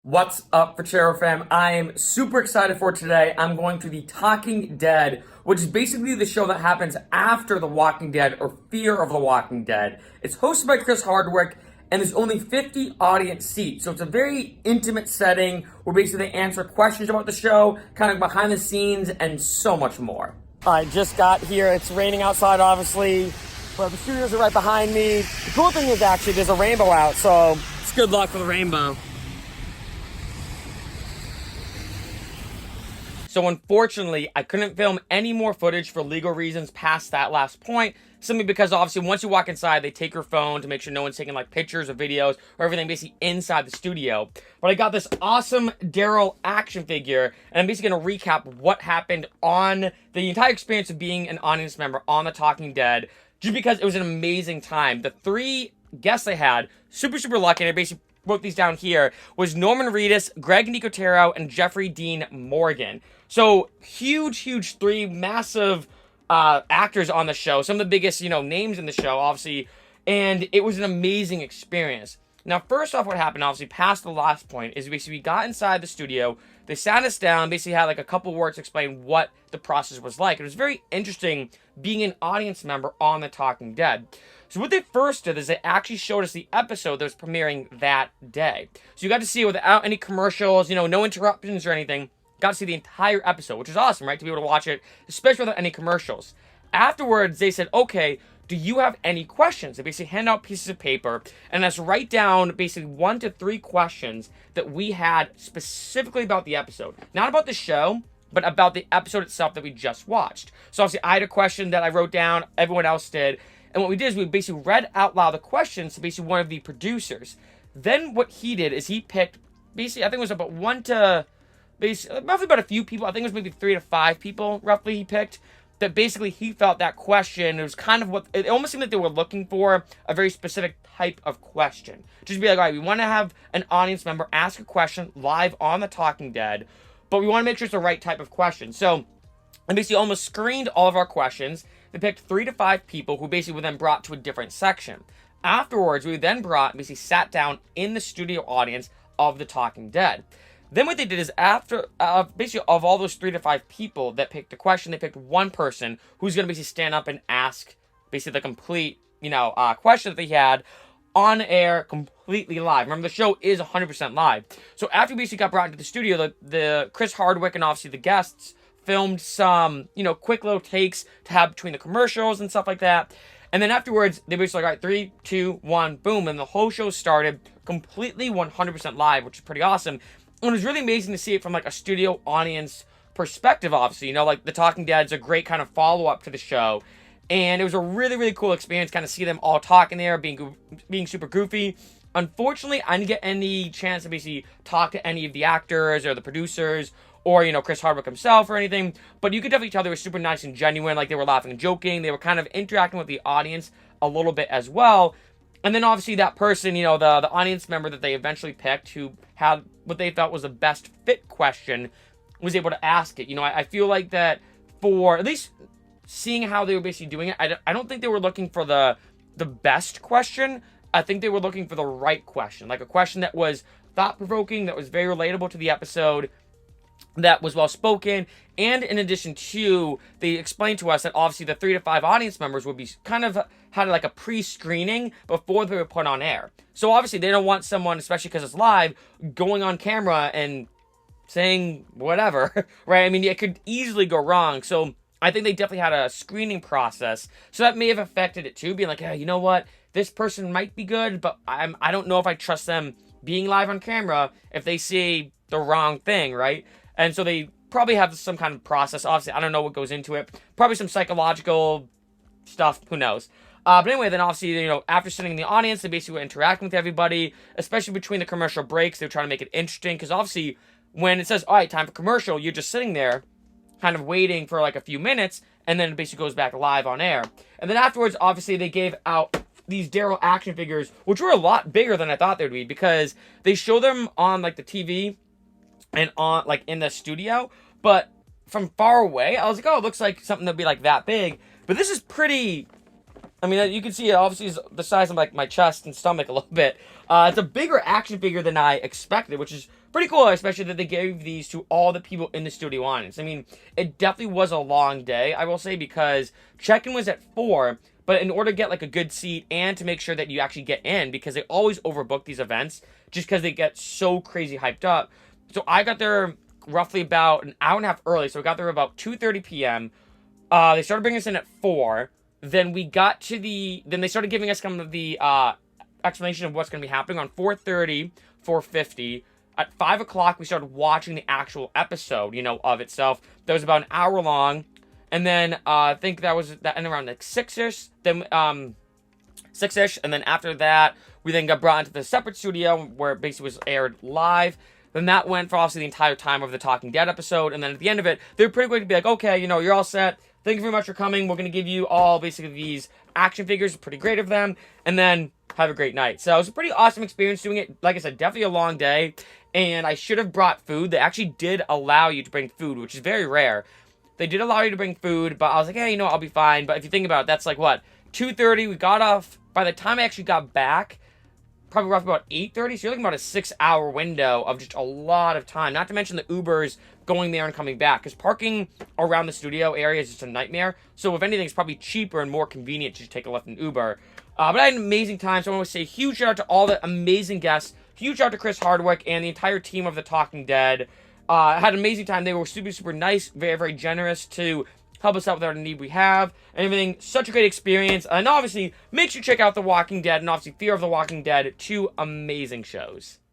What's up, Freccero fam? I am super excited for today. I'm going to The Talking Dead, which is basically the show that happens after The Walking Dead or Fear of the Walking Dead. It's hosted by Chris Hardwick, and there's only 50 audience seats, so it's a very intimate setting where basically they answer questions about the show, kind of behind the scenes, and so much more. I just got here. It's raining outside, obviously, but the studios are right behind me. The cool thing is actually there's a rainbow out, so it's good luck for the rainbow. So unfortunately, I couldn't film any more footage for legal reasons past that last point, simply because obviously once you walk inside, they take your phone to make sure no one's taking like pictures or videos or everything basically inside the studio. But I got this awesome Daryl action figure, and I'm basically going to recap what happened on the entire experience of being an audience member on The Talking Dead, just because it was an amazing time. The three guests I had, super lucky, and I basically wrote these down here, was Norman Reedus, Greg Nicotero, and Jeffrey Dean Morgan. So, huge three massive actors on the show. Some of the biggest, names in the show, obviously. And it was an amazing experience. Now, first off, what happened, obviously, past the last point, is basically we got inside the studio. They sat us down, basically had like a couple words to explain what the process was like. It was very interesting being an audience member on The Talking Dead. So what they first did is they actually showed us the episode that was premiering that day. So you got to see it without any commercials, no interruptions or anything. Got to see the entire episode, which is awesome, right? To be able to watch it, especially without any commercials. Afterwards, they said, okay, do you have any questions? They basically hand out pieces of paper and let's write down basically 1 to 3 questions that we had specifically about the episode. Not about the show, but about the episode itself that we just watched. So obviously, I had a question that I wrote down, everyone else did. And what we did is we basically read out loud the questions to basically one of the producers. Then what he did is he picked, basically, I think it was about roughly about a few people. I think it was maybe 3 to 5 people, roughly, he picked. That basically he felt that question, it was kind of it almost seemed like they were looking for a very specific type of question. Just be like, all right, we want to have an audience member ask a question live on The Talking Dead, but we want to make sure it's the right type of question. So, I basically almost screened all of our questions. They picked 3 to 5 people who basically were then brought to a different section. Afterwards, we then basically sat down in the studio audience of The Talking Dead. Then what they did is after, basically of all those 3 to 5 people that picked a question, they picked one person who's going to basically stand up and ask basically the complete, question that they had on air, completely live. Remember, the show is 100% live. So after we basically got brought into the studio, the Chris Hardwick and obviously the guests filmed some, quick little takes to have between the commercials and stuff like that. And then afterwards, they basically like, all right, 3, 2, 1, boom. And the whole show started completely 100% live, which is pretty awesome. And it was really amazing to see it from like a studio audience perspective, obviously. Like The Talking Dead's a great kind of follow-up to the show. And it was a really cool experience, kind of see them all talking there, being super goofy. Unfortunately, I didn't get any chance to basically talk to any of the actors or the producers or, Chris Hardwick himself or anything. But you could definitely tell they were super nice and genuine, like they were laughing and joking. They were kind of interacting with the audience a little bit as well. And then obviously that person, the audience member that they eventually picked who had what they felt was the best fit question was able to ask it. I feel like that for at least seeing how they were basically doing it, I don't think they were looking for the best question. I think they were looking for the right question, like a question that was thought-provoking, that was very relatable to the episode, that was well spoken, and in addition to, they explained to us that obviously the 3 to 5 audience members would be kind of had like a pre-screening before they were put on air. So obviously they don't want someone, especially because it's live, going on camera and saying whatever, right? I mean, it could easily go wrong. So I think they definitely had a screening process. So that may have affected it too, being like, hey, you know what? This person might be good, but I don't know if I trust them being live on camera if they see the wrong thing, right? And so they probably have some kind of process. Obviously, I don't know what goes into it. Probably some psychological stuff. Who knows? But anyway, then obviously, after sitting in the audience, they basically were interacting with everybody, especially between the commercial breaks. They were trying to make it interesting because obviously when it says, all right, time for commercial, you're just sitting there kind of waiting for like a few minutes, and then it basically goes back live on air. And then afterwards, obviously, they gave out these Daryl action figures, which were a lot bigger than I thought they'd be because they show them on like the TV and on like in the studio, but from far away, I was like, oh, it looks like something that'd be like that big. But this is pretty, I mean, you can see it obviously is the size of like my chest and stomach a little bit. It's a bigger action figure than I expected, which is pretty cool, especially that they gave these to all the people in the studio audience. I mean, it definitely was a long day, I will say, because check-in was at 4, but in order to get like a good seat and to make sure that you actually get in, because they always overbook these events just because they get so crazy hyped up. So I got there roughly about an hour and a half early, so I got there about 2:30 p.m. They started bringing us in at 4. Then we got to then they started giving us kind of the explanation of what's going to be happening on 4:30, 4:50. At 5 o'clock, we started watching the actual episode, of itself. That was about an hour long. And then I think that ended around like 6-ish. Then 6-ish. And then after that, we then got brought into the separate studio where it basically was aired live. Then that went for obviously the entire time of the Talking Dead episode. And then at the end of it, they were pretty quick to be like, okay, you're all set. Thank you very much for coming. We're going to give you all basically these action figures. Pretty great of them. And then have a great night. So it was a pretty awesome experience doing it. Like I said, definitely a long day. And I should have brought food. They actually did allow you to bring food, which is very rare. They did allow you to bring food, but I was like, hey, I'll be fine. But if you think about it, that's like, what, 2:30? We got off. By the time I actually got back, probably roughly about 8:30. So you're looking about a 6-hour window of just a lot of time. Not to mention the Ubers going there and coming back. Because parking around the studio area is just a nightmare. So if anything, it's probably cheaper and more convenient to just take a Lyft and Uber. But I had an amazing time. So I want to say a huge shout out to all the amazing guests. Huge shout out to Chris Hardwick and the entire team of The Talking Dead. I had an amazing time. They were super, super nice. Very, very generous to help us out with our need we have and everything. Such a great experience. And obviously, make sure you check out The Walking Dead and obviously Fear of the Walking Dead. 2 amazing shows.